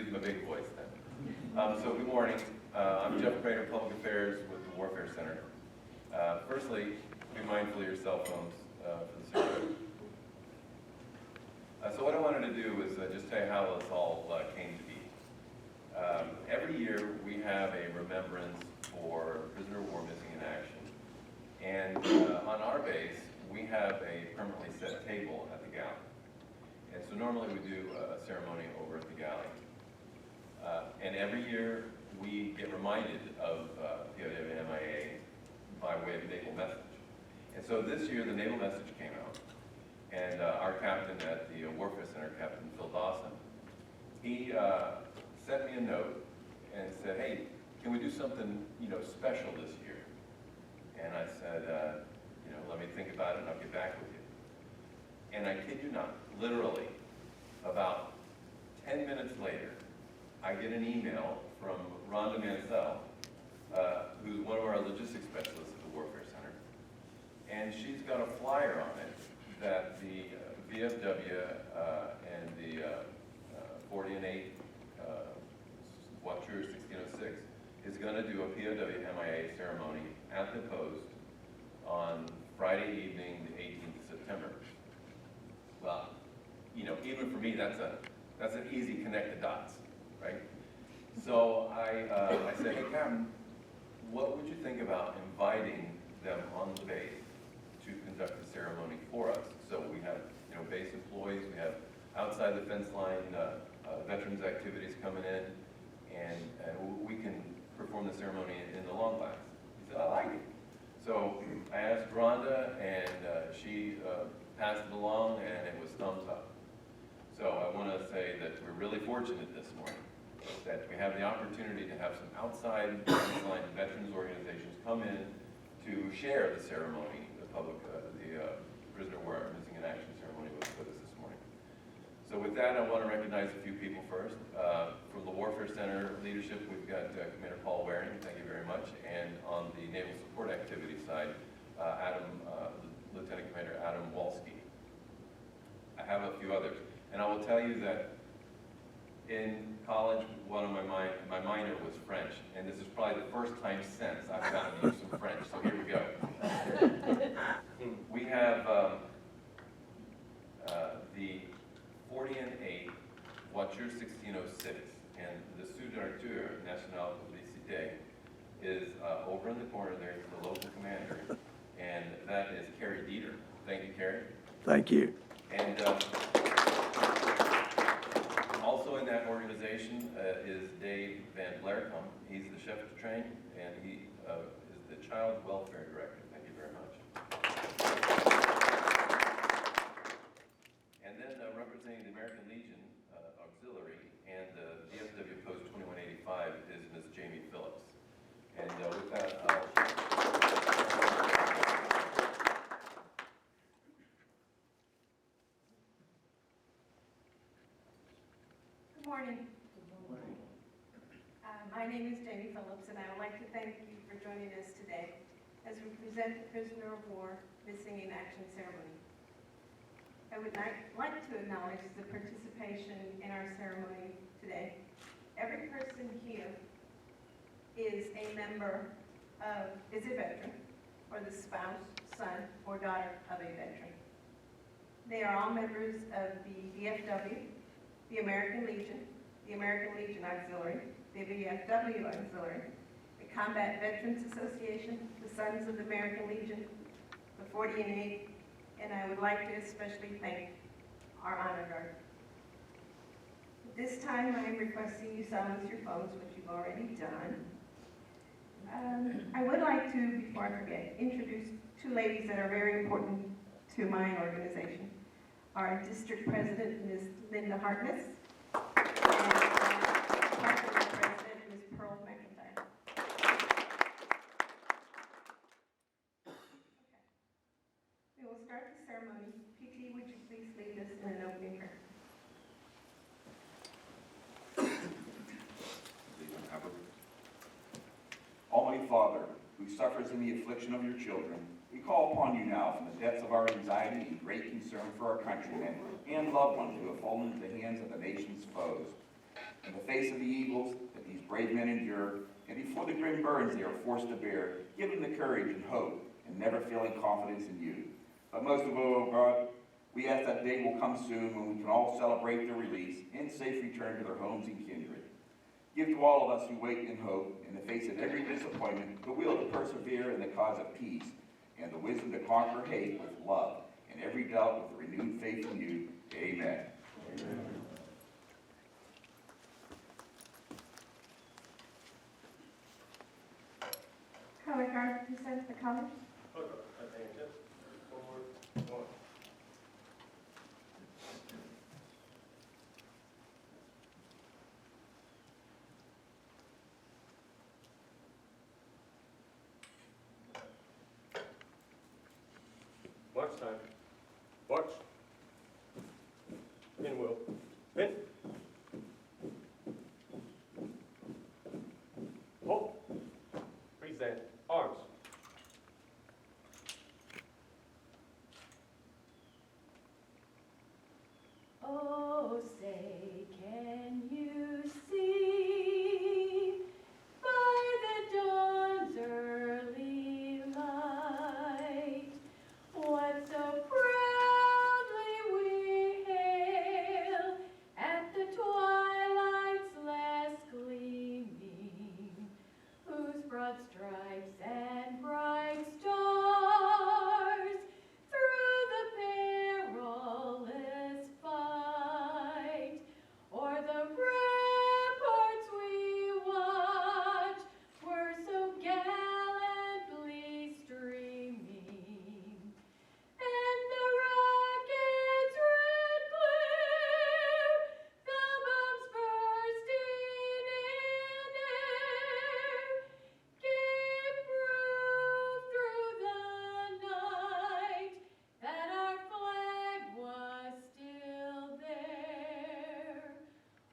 use my big voice then. So good morning. I'm Jeff Crater, Public Affairs with the Warfare Center. Firstly, be mindful of your cell phones for the ceremony. So what I wanted to do was just tell you how this all came to be. Every year we have a remembrance for prisoner of war missing in action. And on our base, we have a permanently set table at the galley. And so normally we do a ceremony over at the galley. And every year we get reminded of POW MIA by way of naval message. And so this year the naval message came out. And our captain at the Warfare Center, Captain Phil Dawson, he sent me a note and said, hey, can we do something special this year? And I said, let me think about it and I'll get back with you. And I kid you not, literally, about 10 minutes later, I get an email from Rhonda Mansell, who's one of our logistics specialists at the Warfare Center. And she's got a flyer on it that the VFW and the 40 and 8 Watcher 1606 is going to do a POW MIA ceremony at the post on Friday evening, the 18th of September. Well, even for me, that's an easy connect the dots, right? So I said, hey, Captain, what would you think about inviting them on the base to conduct the ceremony for us? So we have, base employees, we have outside the fence line veterans activities coming in, and we can perform the ceremony in the long glass. He said, I like it. So I asked Rhonda, and she passed it along, and it was thumbs up. So I want to say that we're really fortunate this morning that we have the opportunity to have some outside line veterans organizations come in to share the ceremony, the prisoner of war missing in action ceremony with us this morning. So with that, I want to recognize a few people first. From the Warfare Center leadership, we've got Commander Paul Waring, thank you very much, and on the Naval Support Activity side, Lieutenant Commander Adam Walski. I have a few others, and I will tell you that in college, one of my minor was French, and this is probably the first time since I've gotten to use some French, so here we go. We have the 40 and 8 Voiture 1606, and the Sous-Directeur National Publicité is over in the corner there, it's the local commander, and that is Carrie Dieter. Thank you, Carrie. Thank you. And also in that organization is Dave Van Blerkum. He's the chef de train, and he is the child welfare director. Thank you very much. And then representing the American Legion Auxiliary and the VFW Post 2185 is Ms. Jamie Phillips. And with that, Good morning. Good morning. My name is Jamie Phillips, and I would like to thank you for joining us today as we present the Prisoner of War Missing in Action Ceremony. I would like to acknowledge the participation in our ceremony today. Every person here is a veteran, or the spouse, son, or daughter of a veteran. They are all members of the VFW, the American Legion Auxiliary, the VFW Auxiliary, the Combat Veterans Association, the Sons of the American Legion, the 40 and 8, and I would like to especially thank our Honor Guard. At this time, I am requesting you silence your phones, which you've already done. I would like to, before I forget, introduce two ladies that are very important to my organization. Our District President, Ms. Linda Harkness, and our Department President, Ms. Pearl McIntyre. Okay. We will start the ceremony. PT, would you please lead us in an opening prayer? Almighty Father, who suffers in the affliction of your children, we call upon you now from the depths of our anxiety and great concern for our countrymen and loved ones who have fallen into the hands of the nation's foes. In the face of the evils that these brave men endure, and before the grim burdens they are forced to bear, give them the courage and hope and never failing confidence in you. But most of all, oh God, we ask that day will come soon when we can all celebrate their release and safe return to their homes and kindred. Give to all of us who wait in hope, in the face of every disappointment, the will to persevere in the cause of peace, and the wisdom to conquer hate with love, and every doubt with a renewed faith in you. Amen. Amen. Color guard, present the colors. Attention. Forward. One. March time. March. Pin will. Pin. Hold. Present. Arms. Oh, say, can you see by the dawn's early light what so proudly we hail at the twilight's last gleaming, whose broad stripes and bright stars through the perilous fight o'er the ramparts we watch were so gallantly streaming, and the rocket's red glare, the bombs bursting in air, gave proof through the night that our flag was still there.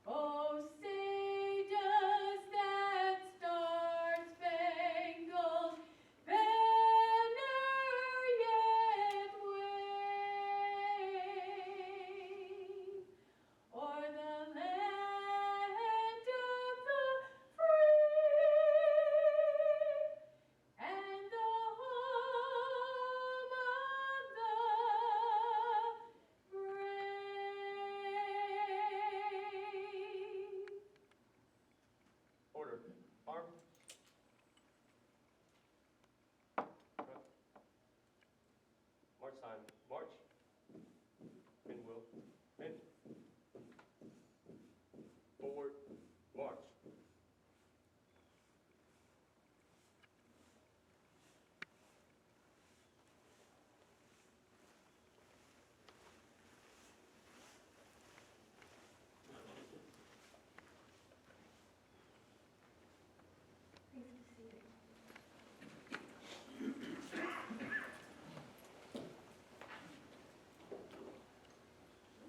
Oh, say does that star-spangled banner yet wave o'er the land of the free and the home of the brave? Order. Arm. March time. March. Pin will. Pin. Forward. March. Please be seated.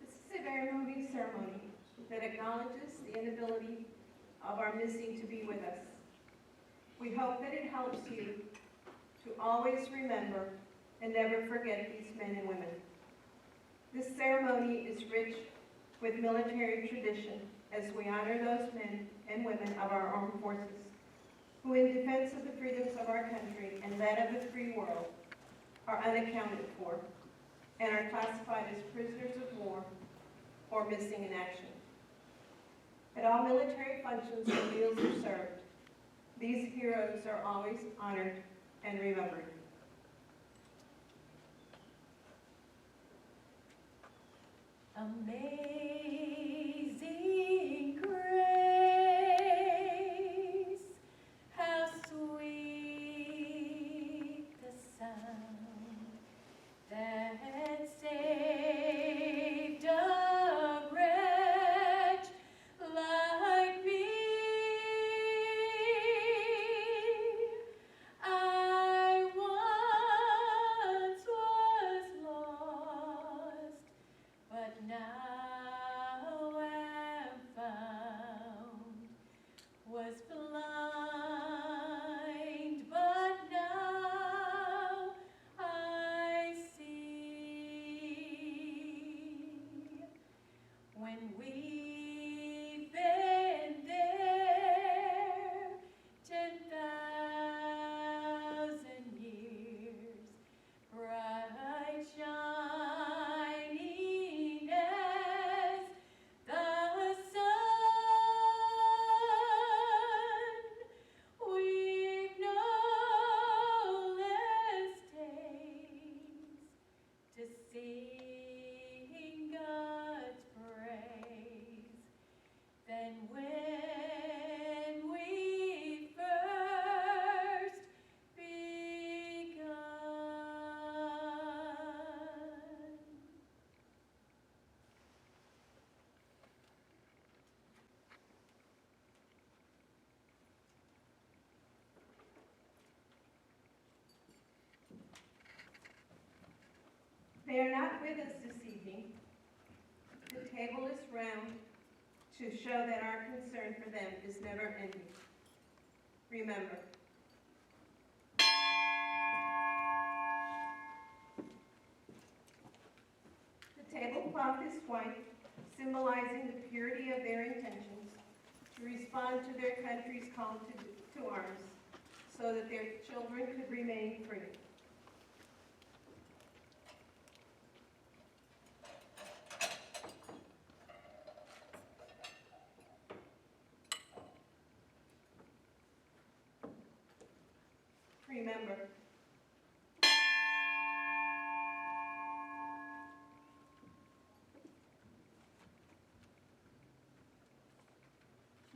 This is a very moving ceremony that acknowledges the inability of our missing to be with us. We hope that it helps you to always remember and never forget these men and women. This ceremony is rich with military tradition as we honor those men and women of our armed forces who, in defense of the freedoms of our country and that of the free world, are unaccounted for and are classified as prisoners of war or missing in action. At all military functions where meals are served, these heroes are always honored and remembered. Amazing grace, how sweet the sound that saved a wretch like me. I once was lost, but now sing God's praise than when we first begun. They are not with us this evening. The table is round to show that our concern for them is never ending. Remember, the tablecloth is white, symbolizing the purity of their intentions to respond to their country's call to arms so that their children could remain free. Remember,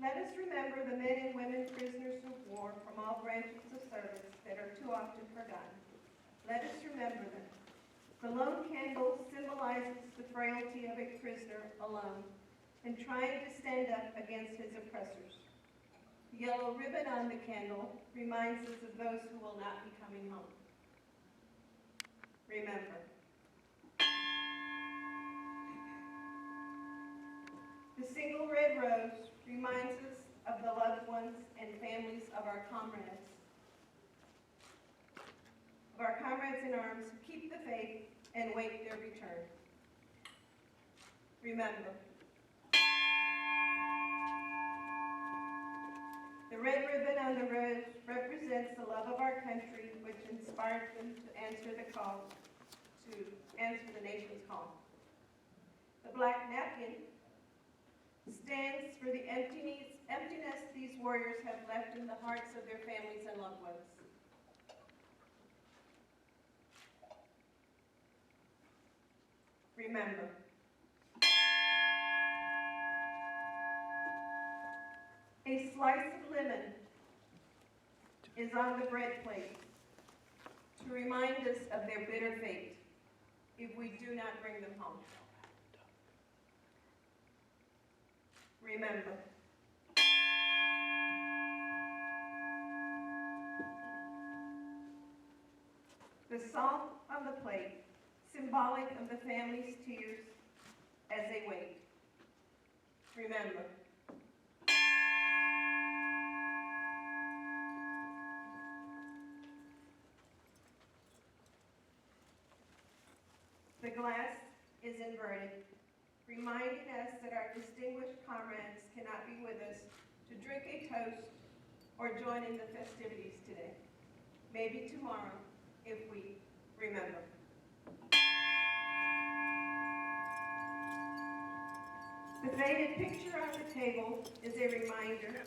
let us remember the men and women prisoners of war from all branches of service that are too often forgotten. Let us remember them. The lone candle symbolizes the frailty of a prisoner alone and trying to stand up against his oppressors. The yellow ribbon on the candle reminds us of those who will not be coming home. Remember. The single red rose reminds us of the loved ones and families of our comrades in arms who keep the faith and wait their return. Remember. The red ribbon on the rose represents the love of our country, which inspired them to answer the nation's call. The black napkin stands for the emptiness these warriors have left in the hearts of their families and loved ones. Remember. A slice of lemon is on the bread plate to remind us of their bitter fate if we do not bring them home. Remember. The salt on the plate, symbolic of the family's tears as they wait. Remember. The glass is inverted, reminding us that our distinguished comrades cannot be with us to drink a toast or join in the festivities today. Maybe tomorrow, if we remember. The faded picture on the table is a reminder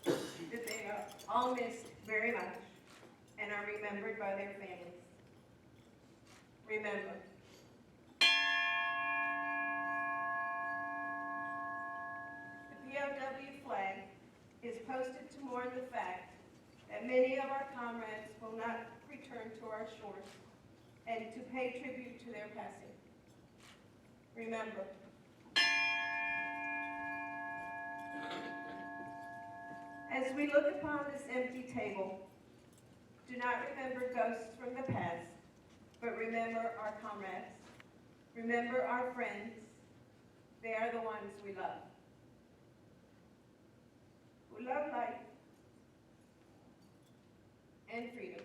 that they are all missed very much and are remembered by their families. Remember. The POW flag is posted to mourn the fact that many of our comrades will not return to our shores and to pay tribute to their passing. Remember. As we look upon this empty table, do not remember ghosts from the past, but remember our comrades. Remember our friends. They are the ones we love. Who love life and freedom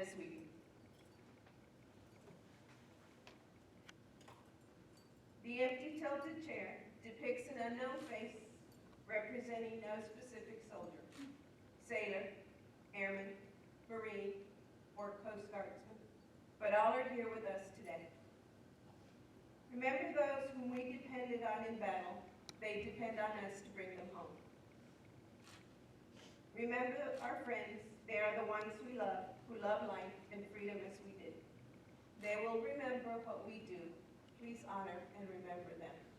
as we do. The empty tilted chair depicts an unknown face representing no specific soldier, sailor, airman, Marine, or Coast Guardsman, but all are here with us today. Remember those whom we depended on in battle. They depend on us to bring them home. Remember our friends. They are the ones we love, who love life and freedom as we did. They will remember what we do. Please honor and remember them.